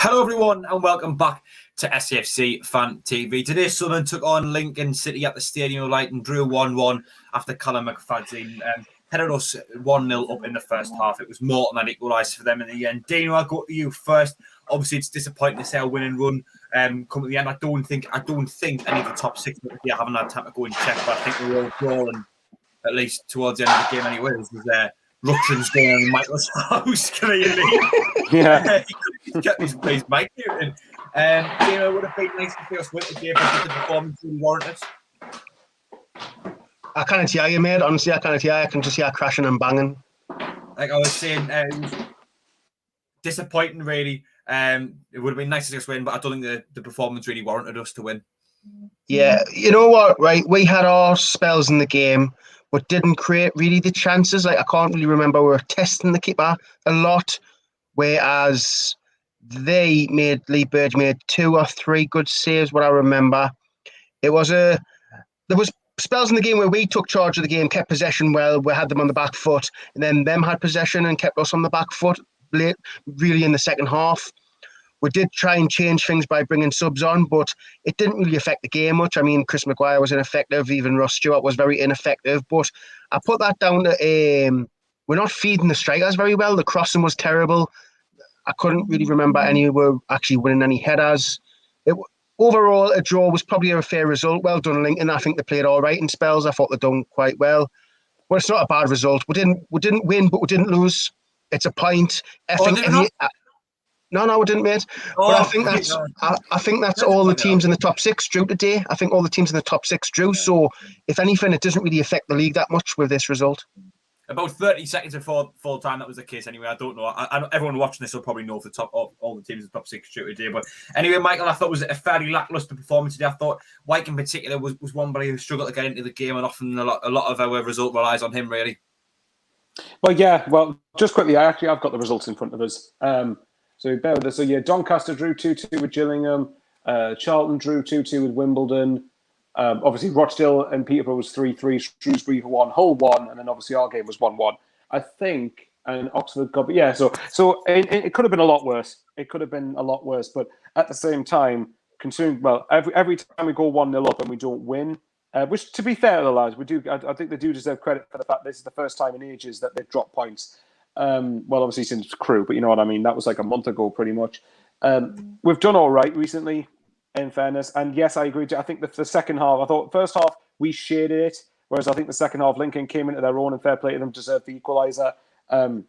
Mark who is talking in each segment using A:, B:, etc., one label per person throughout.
A: Hello everyone and welcome back to SAFC Fan TV. Today Sunderland took on Lincoln City at the Stadium of Light and drew 1-1 after Callum McFadzean headed us 1-0 up in the first half. It was Morton that equalised for them in the end. Dino, I'll go to you first. Obviously it's disappointing to see our winning run come at the end. I don't think any of the top six haven't had time to go and check, but I think we're all drawing at least towards the end of the game anyway. This was Ruction's going on in Michael's house, clearly.
B: Yeah.
A: He's kept his mic muted. Dino, would have been nice to see us win today, but the performance really warranted.
C: I can't hear you, mate. Honestly, I can't hear you. I can just hear crashing and banging.
A: Like I was saying, it was disappointing, really. It would have been nice to see us win, but I don't think the performance really warranted us to win.
C: Yeah, you know what, right? We had our spells in the game, but didn't create really the chances. Like, I can't really remember. We were testing the keeper a lot, whereas Lee Burge made 2 or 3 good saves, what I remember. There was spells in the game where we took charge of the game, kept possession well, we had them on the back foot, and then them had possession and kept us on the back foot late, really in the second half. We did try and change things by bringing subs on, but it didn't really affect the game much. I mean, Chris Maguire was ineffective. Even Ross Stewart was very ineffective. But I put that down to we're not feeding the strikers very well. The crossing was terrible. I couldn't really remember any were actually winning any headers. Overall, a draw was probably a fair result. Well done, Lincoln. I think they played all right in spells. I thought they'd done quite well. Well, it's not a bad result. We didn't win, but we didn't lose. It's a point. No, we didn't, mate. But I think that's all the teams in the top 6 drew today. I think all the teams in the top 6 drew. So, if anything, it doesn't really affect the league that much with this result.
A: About 30 seconds before full time, that was the case anyway. I don't know. Everyone watching this will probably know if all the teams in the top 6 drew today. But anyway, Michael, I thought it was a fairly lacklustre performance today. I thought White in particular was one player who struggled to get into the game, and often a lot of our result relies on him, really.
B: Well, yeah. Well, just quickly, I've got the results in front of us. So bear with us. So yeah, Doncaster drew 2-2 with Gillingham. Charlton drew 2-2 with Wimbledon. Obviously, Rochdale and Peterborough was 3-3. Shrewsbury 1, Hull 1, and then obviously our game was 1-1. I think, and Oxford got, yeah. So it could have been a lot worse. It could have been a lot worse, but at the same time, considering every time we go 1-0 up and we don't win, which to be fair to the lads, we do. I think they do deserve credit for the fact this is the first time in ages that they've dropped points. Well, obviously since Crew, but you know what I mean. That was like a month ago, pretty much. We've done all right recently, in fairness. And yes, I agree. I think the second half, I thought first half we shaded it, whereas I think the second half Lincoln came into their own and fair play to them, deserved the equaliser.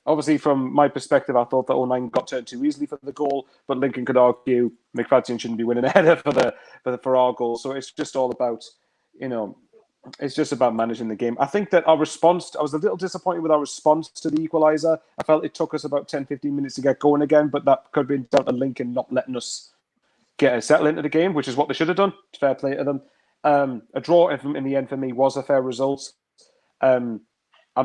B: Obviously, from my perspective, I thought that 09 got turned too easily for the goal, but Lincoln could argue McFadzean shouldn't be winning a header for our goal. So it's just all about, it's just about managing the game. I think that I was a little disappointed with our response to the equaliser. I felt it took us about 10-15 minutes to get going again, but that could have been down to Lincoln not letting us get a settle into the game, which is what they should have done. Fair play to them. A draw in the end for me was a fair result. I'm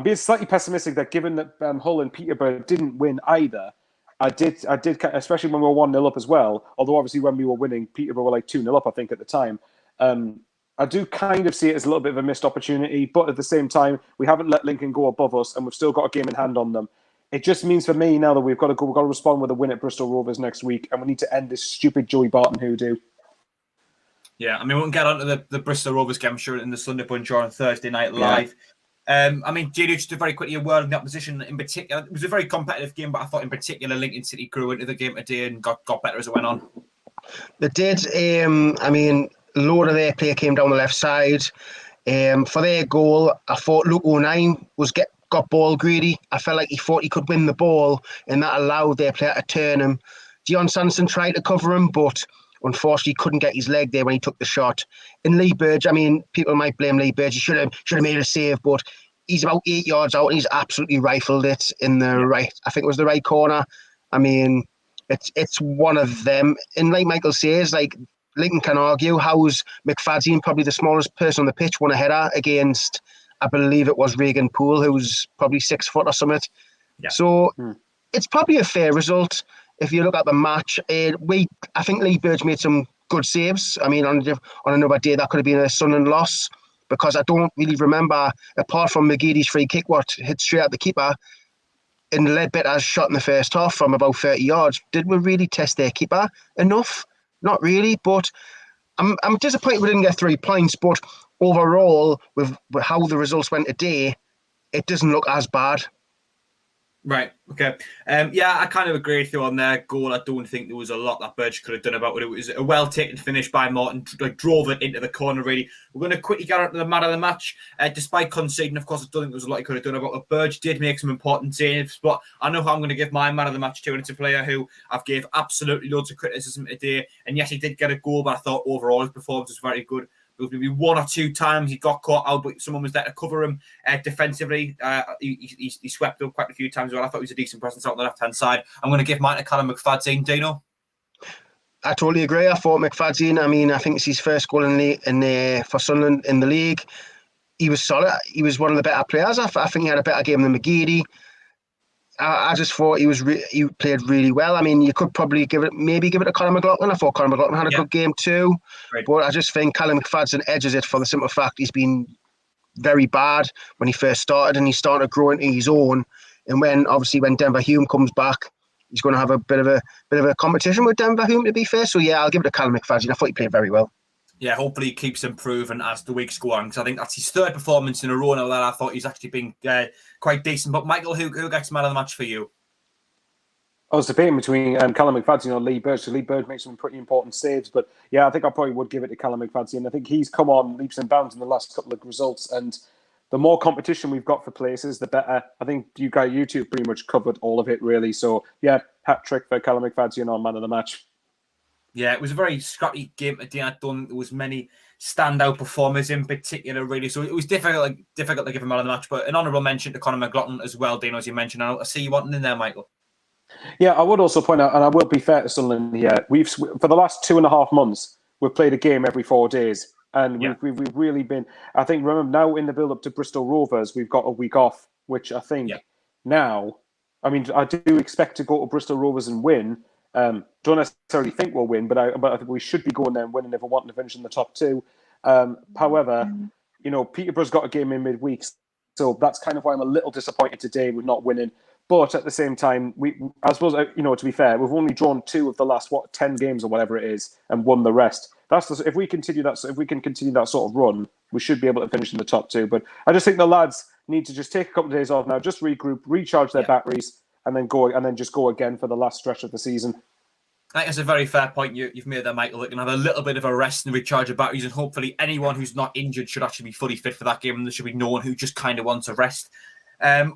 B: being slightly pessimistic that given that Hull and Peterborough didn't win either, I did, especially when we were 1-0 up as well, although obviously when we were winning, Peterborough were like 2-0 up, I think, at the time. I do kind of see it as a little bit of a missed opportunity, but at the same time, we haven't let Lincoln go above us, and we've still got a game in hand on them. It just means for me now that we've got to respond with a win at Bristol Rovers next week, and we need to end this stupid Joey Barton hoodoo.
A: Yeah, I mean, we can get on to the Bristol Rovers game, I'm sure, in the Sunday Punch or on Thursday night live. Yeah. I mean, Jadu, just a very quickly a word on the opposition in particular. It was a very competitive game, but I thought in particular Lincoln City grew into the game today and got better as it went on.
C: They did. I mean, a load of their play came down the left side. For their goal, I thought Luke 09 got ball greedy. I felt like he thought he could win the ball, and that allowed their player to turn him. Dion Sanderson tried to cover him, but unfortunately couldn't get his leg there when he took the shot. And Lee Burge, I mean, people might blame Lee Burge. He should have made a save, but he's about 8 yards out and he's absolutely rifled it in the right. I think it was the right corner. I mean, it's one of them. And like Michael says, like Lincoln can argue, how's McFadzean, probably the smallest person on the pitch, won a header against, I believe it was Regan Poole, who's probably 6 foot or something. Yeah. So it's probably a fair result if you look at the match. I think Lee Burge made some good saves. I mean, on another day, that could have been a Sunderland loss, because I don't really remember, apart from McGeady's free kick, what hit straight at the keeper, and Ledbetter's shot in the first half from about 30 yards. Did we really test their keeper enough? Not really, but I'm disappointed we didn't get 3 points. But overall, with how the results went today, it doesn't look as bad.
A: Right. Okay. Yeah, I kind of agree with you on their goal. I don't think there was a lot that Burge could have done about it. It was a well taken finish by Martin, like drove it into the corner. Really, we're going to quickly get on to the man of the match. Despite conceding, of course, I don't think there was a lot he could have done about it. Burge did make some important saves, but I know who I'm going to give my man of the match to, and it's a player who I've gave absolutely loads of criticism today. And yes, he did get a goal, but I thought overall his performance was very good. There was maybe 1 or 2 times he got caught out, but someone was there to cover him defensively. He swept up quite a few times. Well, I thought he was a decent presence out on the left-hand side. I'm going to give mine to Callum McFadzean. Dino?
C: I totally agree. I thought McFadzean, I think it's his first goal for Sunderland in the league. He was solid. He was one of the better players. I think he had a better game than McGeady. I just thought he played really well. I mean, you could probably give it to Conor McLaughlin. I thought Conor McLaughlin had a good game too. Right. But I just think Callum McFadzean edges it for the simple fact he's been very bad when he first started, and he started growing into his own. And when Denver Hume comes back, he's going to have a bit of a competition with Denver Hume, to be fair. So yeah, I'll give it to Callum McFadzean. I thought he played very well.
A: Yeah, hopefully he keeps improving as the weeks go on, because I think that's his 3rd performance in a row now that I thought he's actually been quite decent. But Michael, who gets man of the match for you?
B: I was debating between Callum McFadzean and Lee Burge. So Lee Burge makes some pretty important saves, but yeah, I think I probably would give it to Callum McFadzean. I think he's come on leaps and bounds in the last couple of results, and the more competition we've got for places, the better. I think you two pretty much covered all of it, really. So yeah, hat trick for Callum McFadzean on man of the match. Yeah,
A: it was a very scrappy game today. I don't think there was many standout performers in particular, really. So it was difficult to give him man of the match. But an honourable mention to Conor McLaughlin as well, Dino, as you mentioned. I see you wanting in there, Michael.
B: Yeah, I would also point out, and I will be fair to Sunderland here, we've for the last 2.5 months, we've played a game every 4 days. And we've really been, I think, remember now in the build-up to Bristol Rovers, we've got a week off, which I think now, I mean, I do expect to go to Bristol Rovers and win. Don't necessarily think we'll win, but I think we should be going there and winning if we're wanting to finish in the top 2. However, Peterborough's got a game in midweek, so that's kind of why I'm a little disappointed today with not winning. But at the same time, I suppose, to be fair, we've only drawn 2 of the last 10 games or whatever it is, and won the rest. If we can continue that sort of run, we should be able to finish in the top 2. But I just think the lads need to just take a couple of days off now, just regroup, recharge their batteries, and then just go again for the last stretch of the season.
A: I think that's a very fair point you've made there, Michael. They can have a little bit of a rest and recharge their batteries, and hopefully anyone who's not injured should actually be fully fit for that game, and there should be no one who just kind of wants a rest.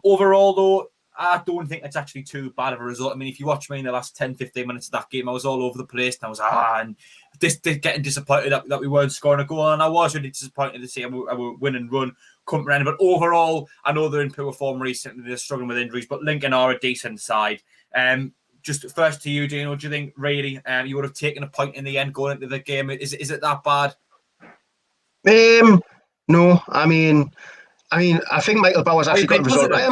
A: Overall, though, I don't think it's actually too bad of a result. I mean, if you watch me in the last 10, 15 minutes of that game, I was all over the place, and I was and getting disappointed that we weren't scoring a goal, and I was really disappointed to see our win and run come around. But overall, I know they're in poor form recently, they're struggling with injuries, but Lincoln are a decent side. Just first to you, Dino, do you think really you would have taken a point in the end going into the game? Is it that bad?
C: No, I mean, I think Michael Bowers actually got the result right.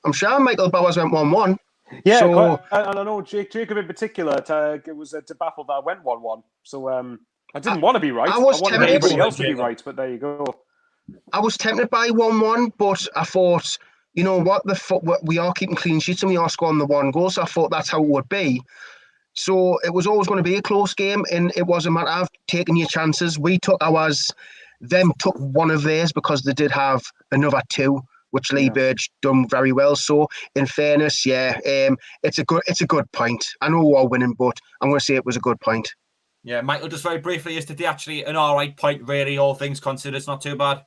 C: I'm sure Michael Bowers went 1-1.
B: Yeah, so, and I know Jacob in particular. It was to baffle that I went 1-1. So I didn't want to be right. I wanted everybody else to be right, but there you go.
C: I was tempted by 1-1, but I thought, you know what, we are keeping clean sheets and we are scoring the 1 goal. So I thought that's how it would be. So it was always going to be a close game, and it was a matter of taking your chances. We took ours. Them took one of theirs because they did have another 2, which Lee Burge done very well. So in fairness, it's a good point. I know we are winning, but I'm going to say it was a good point.
A: Yeah, Michael, just very briefly, is today actually an all right point, really, all things considered? It's not too bad.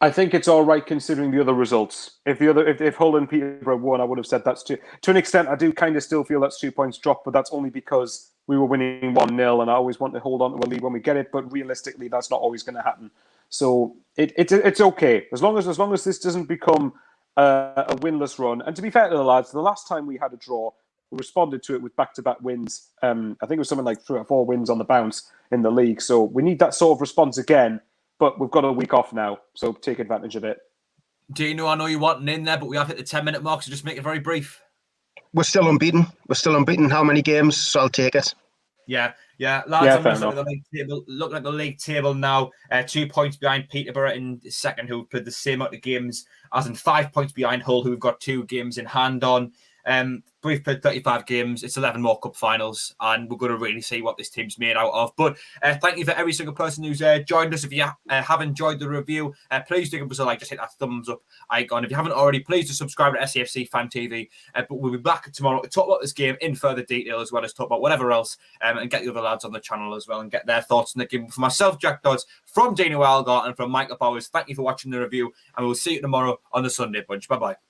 B: I think it's all right considering the other results. If Hull and Peterborough won, I would have said that's to an extent. I do kind of still feel that's 2 points dropped, but that's only because we were winning 1-0, and I always want to hold on to a lead when we get it. But realistically, that's not always going to happen. So it's okay as long as this doesn't become a winless run. And to be fair to the lads, the last time we had a draw, we responded to it with back-to-back wins. I think it was something like 3 or 4 wins on the bounce in the league. So we need that sort of response again. But we've got a week off now, so take advantage of it.
A: Dino, I know you want in there, but we have hit the 10-minute mark, so just make it very brief.
C: We're still unbeaten. How many games? So I'll take it.
A: Yeah, lads.
B: Yeah,
A: I'm
B: fair
A: just looking at the league table now. 2 points behind Peterborough in second, who played the same amount of games, as in 5 points behind Hull, who've got 2 games in hand on. We've played 35 games. It's 11 more cup finals, and we're going to really see what this team's made out of. But thank you for every single person who's joined us. If you have enjoyed the review, please do give us a like. Just hit that thumbs up icon. If you haven't already, please do subscribe to SAFC Fan TV. But we'll be back tomorrow to talk about this game in further detail, as well as talk about whatever else, and get the other lads on the channel as well and get their thoughts on the game. For myself, Jack Dodds, from Dino Algar, and from Michael Bowers, thank you for watching the review, and we'll see you tomorrow on the Sunday Punch. Bye-bye.